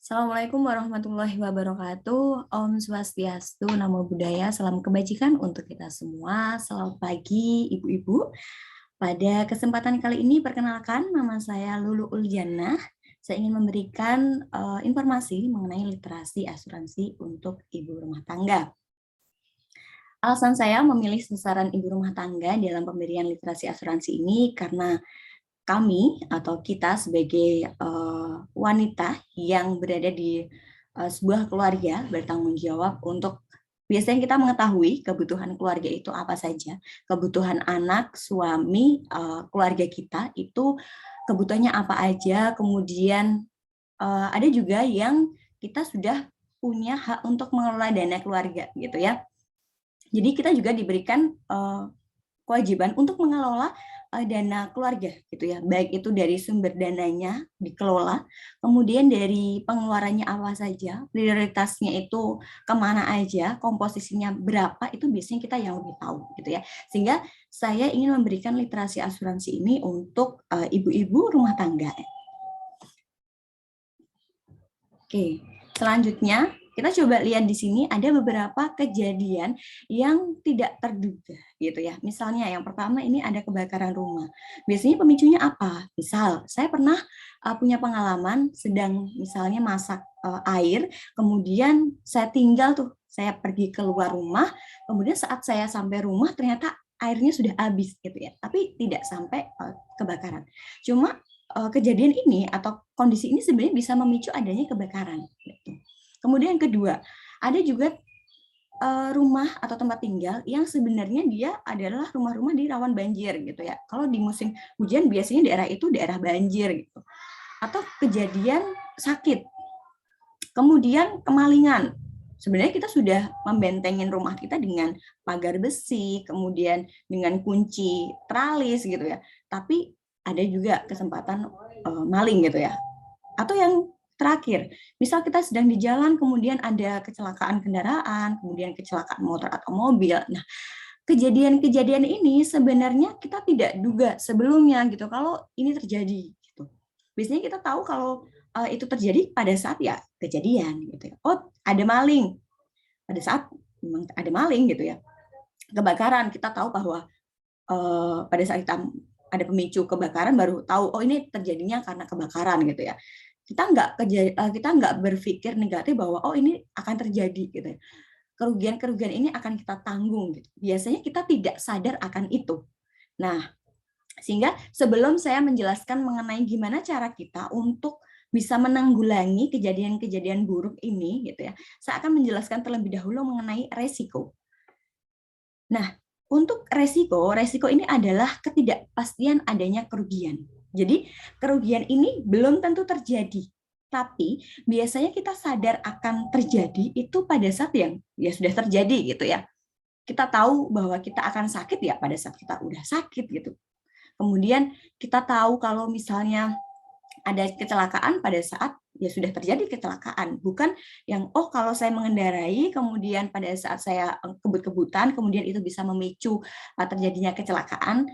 Assalamualaikum warahmatullahi wabarakatuh. Om Swastiastu, Namo Buddhaya, salam kebajikan untuk kita semua. Selamat pagi, Ibu-Ibu. Pada kesempatan kali ini, perkenalkan, nama saya Lulu Uljannah. Saya ingin memberikan informasi mengenai literasi asuransi untuk ibu rumah tangga. Alasan saya memilih sasaran ibu rumah tangga dalam pemberian literasi asuransi ini karena kami atau kita sebagai wanita yang berada di sebuah keluarga bertanggung jawab untuk biasanya kita mengetahui kebutuhan keluarga itu apa saja, kebutuhan anak, suami, keluarga kita itu kebutuhannya apa aja, kemudian ada juga yang kita sudah punya hak untuk mengelola dana keluarga gitu ya. Jadi kita juga diberikan kewajiban untuk mengelola dana keluarga gitu ya, baik itu dari sumber dananya dikelola, kemudian dari pengeluarannya apa saja, prioritasnya itu kemana aja, komposisinya berapa, itu biasanya kita yang lebih tahu gitu ya. Sehingga saya ingin memberikan literasi asuransi ini untuk ibu-ibu rumah tangga. Oke, selanjutnya kita coba lihat di sini ada beberapa kejadian yang tidak terduga gitu ya. Misalnya yang pertama ini ada kebakaran rumah. Biasanya pemicunya apa? Misal saya pernah punya pengalaman sedang misalnya masak air, kemudian saya tinggal tuh, saya pergi keluar rumah, kemudian saat saya sampai rumah ternyata airnya sudah habis gitu ya. Tapi tidak sampai kebakaran. Cuma kejadian ini atau kondisi ini sebenarnya bisa memicu adanya kebakaran. Gitu. Kemudian yang kedua, ada juga rumah atau tempat tinggal yang sebenarnya dia adalah rumah-rumah di rawan banjir gitu ya. Kalau di musim hujan biasanya daerah itu daerah banjir gitu. Atau kejadian sakit. Kemudian kemalingan. Sebenarnya kita sudah membentengin rumah kita dengan pagar besi, kemudian dengan kunci tralis gitu ya. Tapi ada juga kesempatan maling gitu ya. Atau yang terakhir, misal kita sedang di jalan kemudian ada kecelakaan kendaraan, kemudian kecelakaan motor atau mobil. Nah, kejadian-kejadian ini sebenarnya kita tidak duga sebelumnya gitu kalau ini terjadi gitu. Biasanya kita tahu kalau itu terjadi pada saat ya kejadian gitu ya. Oh, ada maling. Pada saat memang ada maling gitu ya. Kebakaran kita tahu bahwa pada saat kita ada pemicu kebakaran baru tahu oh ini terjadinya karena kebakaran gitu ya. Kita nggak berpikir negatif bahwa oh ini akan terjadi gitu ya. Kerugian-kerugian ini akan kita tanggung gitu. Biasanya kita tidak sadar akan itu. Nah, sehingga sebelum saya menjelaskan mengenai gimana cara kita untuk bisa menanggulangi kejadian-kejadian buruk ini gitu ya, saya akan menjelaskan terlebih dahulu mengenai resiko. Nah, untuk resiko ini adalah ketidakpastian adanya kerugian. Jadi, kerugian ini belum tentu terjadi, tapi biasanya kita sadar akan terjadi itu pada saat yang ya sudah terjadi gitu ya. Kita tahu bahwa kita akan sakit ya pada saat kita udah sakit gitu. Kemudian kita tahu kalau misalnya ada kecelakaan pada saat ya sudah terjadi kecelakaan, bukan yang oh kalau saya mengendarai kemudian pada saat saya kebut-kebutan kemudian itu bisa memicu terjadinya kecelakaan.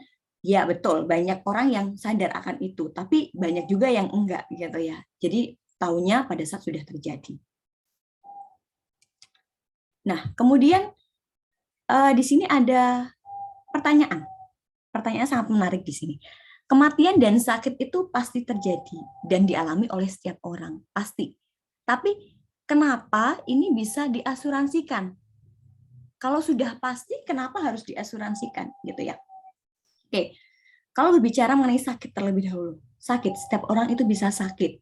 Ya betul, banyak orang yang sadar akan itu, tapi banyak juga yang enggak gitu ya. Jadi taunya pada saat sudah terjadi. Nah, kemudian di sini ada pertanyaan. Pertanyaan sangat menarik di sini. Kematian dan sakit itu pasti terjadi dan dialami oleh setiap orang, pasti. Tapi kenapa ini bisa diasuransikan? Kalau sudah pasti, kenapa harus diasuransikan gitu ya? Oke, kalau berbicara mengenai sakit terlebih dahulu. Sakit, setiap orang itu bisa sakit.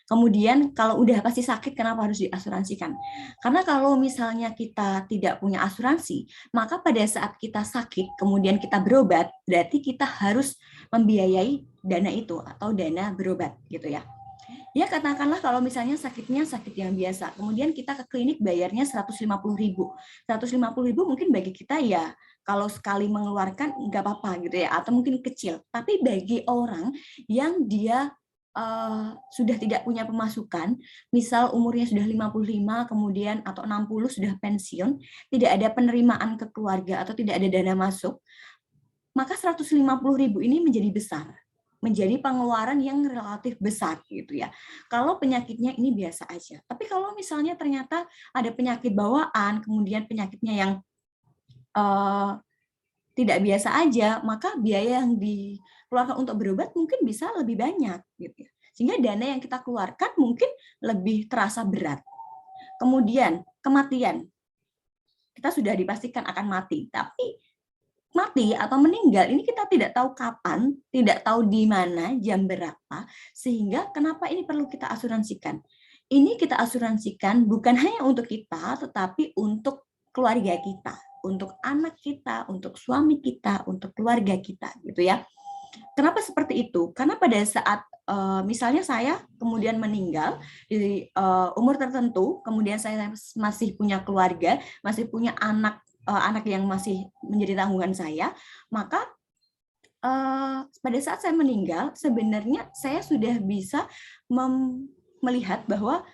Kemudian kalau udah pasti sakit, kenapa harus diasuransikan? Karena kalau misalnya kita tidak punya asuransi, maka pada saat kita sakit, kemudian kita berobat, berarti kita harus membiayai dana itu atau dana berobat gitu ya. Ya katakanlah kalau misalnya sakitnya sakit yang biasa, kemudian kita ke klinik bayarnya 150.000. 150.000 mungkin bagi kita ya kalau sekali mengeluarkan nggak apa-apa gitu ya, atau mungkin kecil. Tapi bagi orang yang dia sudah tidak punya pemasukan, misal umurnya sudah 55 kemudian atau 60 sudah pensiun, tidak ada penerimaan ke keluarga atau tidak ada dana masuk, maka 150.000 ini menjadi besar. menjadi pengeluaran yang relatif besar gitu ya. Kalau penyakitnya ini biasa aja. Tapi kalau misalnya ternyata ada penyakit bawaan, kemudian penyakitnya yang tidak biasa aja, maka biaya yang dikeluarkan untuk berobat mungkin bisa lebih banyak gitu ya. Sehingga dana yang kita keluarkan mungkin lebih terasa berat. Kemudian kematian. Kita sudah dipastikan akan mati, tapi mati atau meninggal ini kita tidak tahu kapan, tidak tahu di mana, jam berapa, sehingga kenapa ini perlu kita asuransikan. Ini kita asuransikan bukan hanya untuk kita, tetapi untuk keluarga kita, untuk anak kita, untuk suami kita, untuk keluarga kita, gitu ya. Kenapa seperti itu? Karena pada saat misalnya saya kemudian meninggal di umur tertentu, kemudian saya masih punya keluarga, masih punya anak yang masih menjadi tanggungan saya, maka pada saat saya meninggal sebenarnya saya sudah bisa melihat bahwa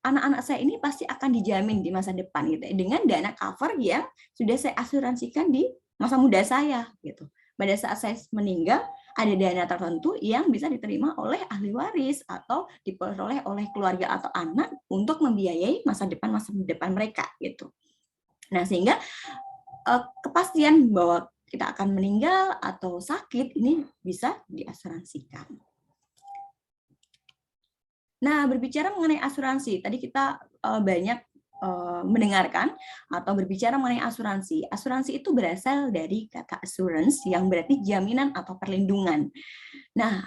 anak-anak saya ini pasti akan dijamin di masa depan gitu dengan dana cover yang sudah saya asuransikan di masa muda saya gitu. Pada saat saya meninggal ada dana tertentu yang bisa diterima oleh ahli waris atau diperoleh oleh keluarga atau anak untuk membiayai masa depan mereka gitu. Nah, sehingga kepastian bahwa kita akan meninggal atau sakit ini bisa diasuransikan. Nah, berbicara mengenai asuransi, tadi kita banyak mendengarkan atau berbicara mengenai asuransi. Asuransi itu berasal dari kata assurance yang berarti jaminan atau perlindungan. Nah,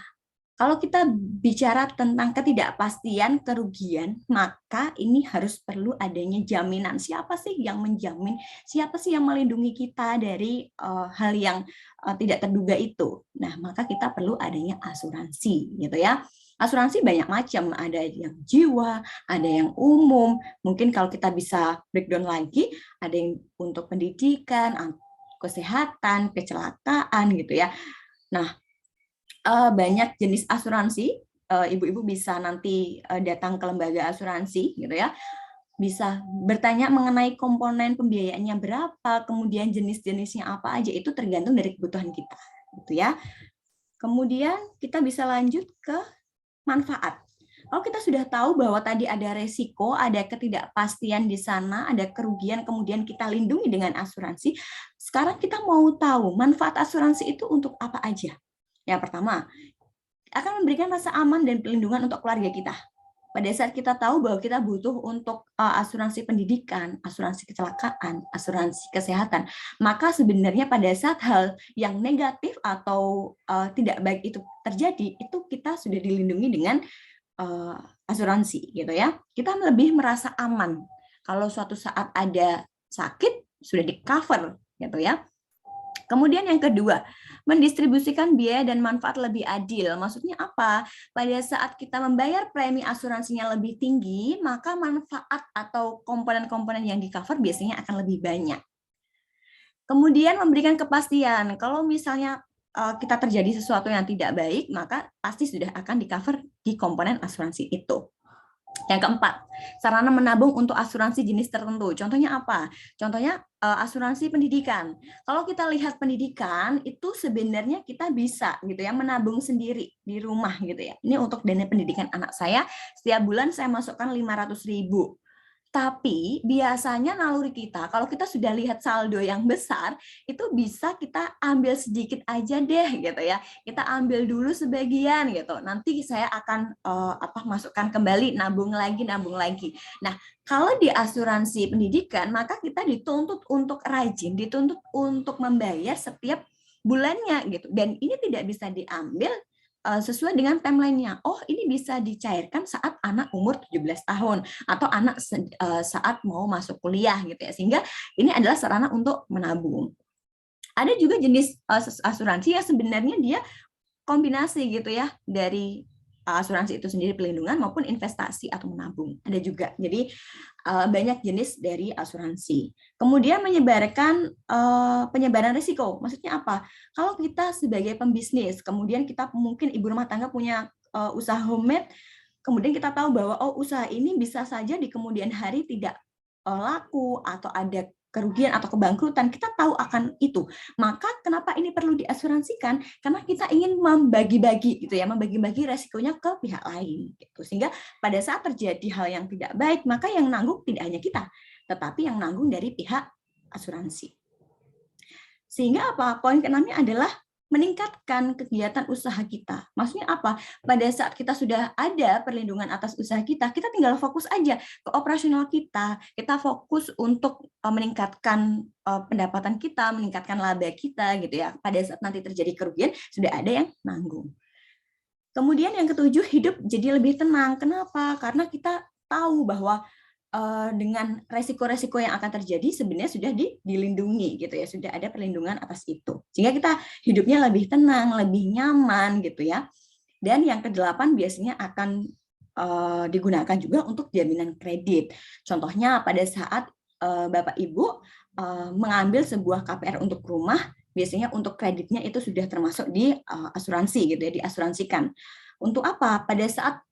kalau kita bicara tentang ketidakpastian kerugian, maka ini harus perlu adanya jaminan. Siapa sih yang menjamin? Siapa sih yang melindungi kita dari hal yang tidak terduga itu? Nah, maka kita perlu adanya asuransi, gitu ya. Asuransi banyak macam, ada yang jiwa, ada yang umum. Mungkin kalau kita bisa breakdown lagi, ada yang untuk pendidikan, kesehatan, kecelakaan, gitu ya. Nah, banyak jenis asuransi. Ibu-ibu bisa nanti datang ke lembaga asuransi gitu ya, bisa bertanya mengenai komponen pembiayaannya berapa, kemudian jenis-jenisnya apa aja, itu tergantung dari kebutuhan kita gitu ya. Kemudian kita bisa lanjut ke manfaat. Kalau kita sudah tahu bahwa tadi ada resiko, ada ketidakpastian di sana, ada kerugian, kemudian kita lindungi dengan asuransi. Sekarang kita mau tahu manfaat asuransi itu untuk apa aja. Yang pertama, akan memberikan rasa aman dan perlindungan untuk keluarga kita. Pada saat kita tahu bahwa kita butuh untuk asuransi pendidikan, asuransi kecelakaan, asuransi kesehatan, maka sebenarnya pada saat hal yang negatif atau tidak baik itu terjadi, itu kita sudah dilindungi dengan asuransi, gitu ya. Kita lebih merasa aman kalau suatu saat ada sakit sudah di cover, gitu ya. Kemudian yang kedua, mendistribusikan biaya dan manfaat lebih adil. Maksudnya apa? Pada saat kita membayar premi asuransinya lebih tinggi, maka manfaat atau komponen-komponen yang di-cover biasanya akan lebih banyak. Kemudian memberikan kepastian. Kalau misalnya kita terjadi sesuatu yang tidak baik, maka pasti sudah akan di-cover di komponen asuransi itu. Yang keempat, sarana menabung untuk asuransi jenis tertentu. Contohnya apa? Contohnya asuransi pendidikan. Kalau kita lihat pendidikan itu sebenarnya kita bisa gitu ya menabung sendiri di rumah gitu ya. Ini untuk dana pendidikan anak saya, setiap bulan saya masukkan 500.000. Tapi biasanya naluri kita, kalau kita sudah lihat saldo yang besar, itu bisa kita ambil sedikit aja deh gitu ya. Kita ambil dulu sebagian gitu. Nanti saya akan masukkan kembali, nabung lagi. Nah, kalau di asuransi pendidikan, maka kita dituntut untuk rajin, dituntut untuk membayar setiap bulannya gitu. Dan ini tidak bisa diambil sesuai dengan timeline-nya. Oh, ini bisa dicairkan saat anak umur 17 tahun atau anak saat mau masuk kuliah gitu ya. Sehingga ini adalah sarana untuk menabung. Ada juga jenis asuransi yang sebenarnya dia kombinasi gitu ya dari asuransi itu sendiri pelindungan maupun investasi atau menabung. Ada juga. Jadi banyak jenis dari asuransi. Kemudian menyebarkan penyebaran risiko. Maksudnya apa? Kalau kita sebagai pembisnis, kemudian kita mungkin ibu rumah tangga punya usaha homemade, kemudian kita tahu bahwa usaha ini bisa saja di kemudian hari tidak laku atau ada kerugian atau kebangkrutan, kita tahu akan itu. Maka kenapa ini perlu diasuransikan? Karena kita ingin membagi-bagi gitu ya, membagi-bagi resikonya ke pihak lain gitu. Sehingga pada saat terjadi hal yang tidak baik, maka yang nanggung tidak hanya kita, tetapi yang nanggung dari pihak asuransi. Sehingga apa? Poin keenamnya adalah meningkatkan kegiatan usaha kita. Maksudnya apa? Pada saat kita sudah ada perlindungan atas usaha kita, kita tinggal fokus aja ke operasional kita. Kita fokus untuk meningkatkan pendapatan kita, meningkatkan laba kita gitu ya. Pada saat nanti terjadi kerugian, sudah ada yang nanggung. Kemudian yang ketujuh, hidup jadi lebih tenang. Kenapa? Karena kita tahu bahwa dengan resiko-resiko yang akan terjadi sebenarnya sudah dilindungi gitu ya, sudah ada perlindungan atas itu. Sehingga kita hidupnya lebih tenang, lebih nyaman gitu ya. Dan yang kedelapan biasanya akan digunakan juga untuk jaminan kredit. Contohnya pada saat Bapak Ibu mengambil sebuah KPR untuk rumah, biasanya untuk kreditnya itu sudah termasuk di asuransi gitu ya, diasuransikan. Untuk apa? Pada saat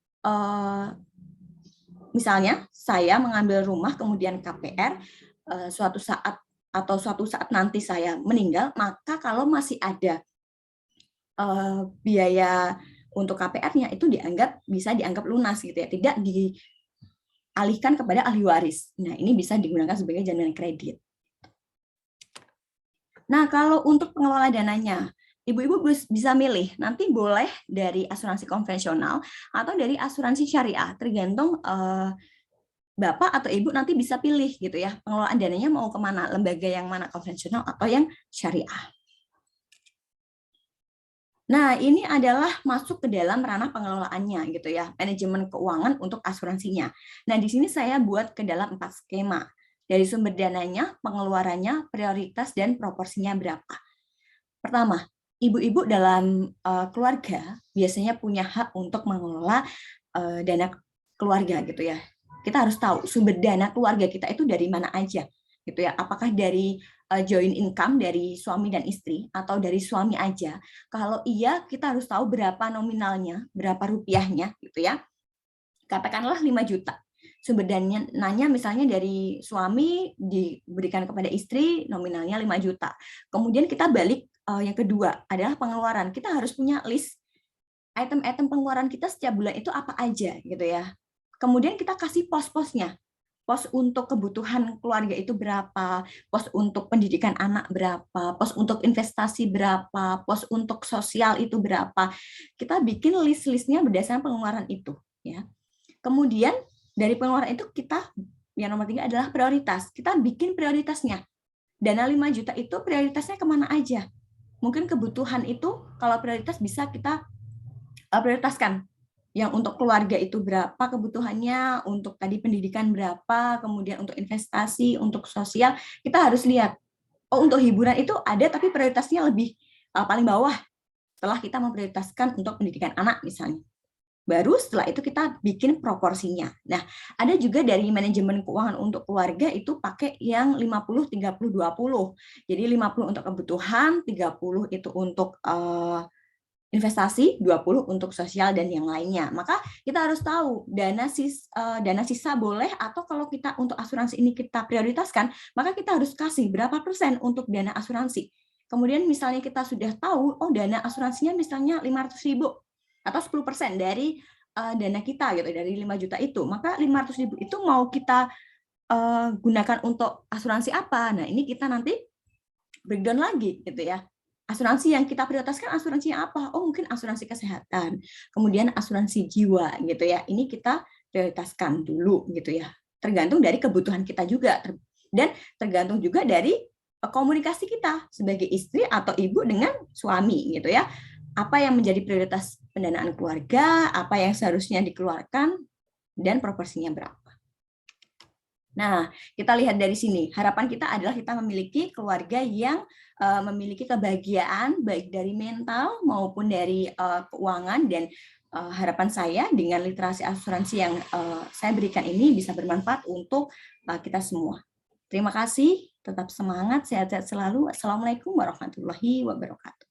misalnya saya mengambil rumah kemudian KPR suatu saat nanti saya meninggal, maka kalau masih ada biaya untuk KPR-nya itu bisa dianggap lunas gitu ya, tidak dialihkan kepada ahli waris. Nah, ini bisa digunakan sebagai jaminan kredit. Nah, kalau untuk pengelola dananya, ibu-ibu bisa milih, nanti boleh dari asuransi konvensional atau dari asuransi syariah, tergantung Bapak atau Ibu nanti bisa pilih gitu ya, pengelolaan dananya mau kemana, lembaga yang mana, konvensional atau yang syariah. Nah, ini adalah masuk ke dalam ranah pengelolaannya gitu ya, manajemen keuangan untuk asuransinya. Nah, di sini saya buat ke dalam 4 skema. Dari sumber dananya, pengeluarannya, prioritas, dan proporsinya berapa. Pertama, ibu-ibu dalam keluarga biasanya punya hak untuk mengelola dana keluarga gitu ya. Kita harus tahu sumber dana keluarga kita itu dari mana aja gitu ya. Apakah dari joint income dari suami dan istri atau dari suami aja? Kalau iya, kita harus tahu berapa nominalnya, berapa rupiahnya gitu ya. Katakanlah 5 juta. Sumber dananya misalnya dari suami diberikan kepada istri nominalnya 5 juta. Kemudian kita balik yang kedua adalah pengeluaran. Kita harus punya list item-item pengeluaran kita setiap bulan itu apa aja gitu ya. Kemudian kita kasih pos-posnya. Pos untuk kebutuhan keluarga itu berapa, pos untuk pendidikan anak berapa, pos untuk investasi berapa, pos untuk sosial itu berapa. Kita bikin list-listnya berdasarkan pengeluaran itu ya. Kemudian dari pengeluaran itu kita yang nomor 3 adalah prioritas. Kita bikin prioritasnya. Dana 5 juta itu prioritasnya kemana aja. Mungkin kebutuhan itu kalau prioritas bisa kita prioritaskan. Yang untuk keluarga itu berapa kebutuhannya, untuk tadi pendidikan berapa, kemudian untuk investasi, untuk sosial, kita harus lihat. Oh, untuk hiburan itu ada tapi prioritasnya lebih paling bawah setelah kita memprioritaskan untuk pendidikan anak misalnya. Baru setelah itu kita bikin proporsinya. Nah, ada juga dari manajemen keuangan untuk keluarga itu pakai yang 50 30 20. Jadi 50 untuk kebutuhan, 30 itu untuk investasi, 20 untuk sosial dan yang lainnya. Maka kita harus tahu dana sisa boleh, atau kalau kita untuk asuransi ini kita prioritaskan, maka kita harus kasih berapa persen untuk dana asuransi. Kemudian misalnya kita sudah tahu, oh dana asuransinya misalnya 500.000 atau 10% dari dana kita gitu, dari 5 juta itu, maka 500.000 itu mau kita gunakan untuk asuransi apa? Nah, ini kita nanti breakdown lagi gitu ya. Asuransi yang kita prioritaskan asuransinya apa? Oh, mungkin asuransi kesehatan, kemudian asuransi jiwa gitu ya. Ini kita prioritaskan dulu gitu ya. Tergantung dari kebutuhan kita juga dan tergantung juga dari komunikasi kita sebagai istri atau ibu dengan suami gitu ya. Apa yang menjadi prioritas pendanaan keluarga, apa yang seharusnya dikeluarkan, dan proporsinya berapa. Nah, kita lihat dari sini. Harapan kita adalah kita memiliki keluarga yang memiliki kebahagiaan baik dari mental maupun dari keuangan, dan harapan saya dengan literasi asuransi yang saya berikan ini bisa bermanfaat untuk kita semua. Terima kasih, tetap semangat, sehat-sehat selalu. Assalamualaikum warahmatullahi wabarakatuh.